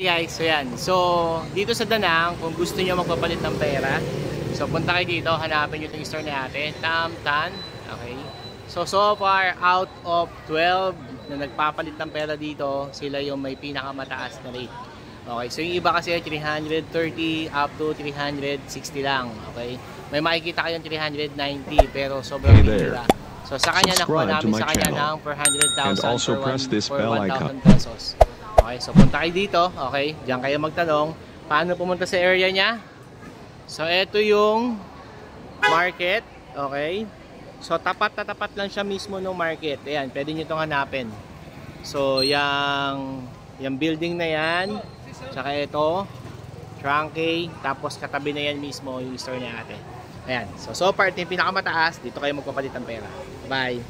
Guys, so yan. So, dito sa Danang, kung gusto nyo magpapalit ng pera, so punta kayo dito, hanapin nyo itong store na natin, Tamtan. Okay. So far, out of 12 na nagpapalit ng pera dito, sila yung may pinakamataas na rate. Okay, so yung iba kasi 330 up to 360 lang. Okay. May makikita kayong 390 pero sobrang bihira. So sa kanya nakuha namin sa kanya ng 400,000 for 1,000 pesos. Okay, so punta kayo dito, okay, diyan kayo magtanong paano pumunta sa area niya. So ito yung market, okay. So tapat na tapat lang siya mismo ng market. Ayan, pwede nyo itong hanapin. So yung building na yan, tsaka ito, Trunky, tapos katabi na yan mismo yung store niya ate. Ayan, so far ito yung pinakamataas, dito kayo magpapalit ng pera. Bye!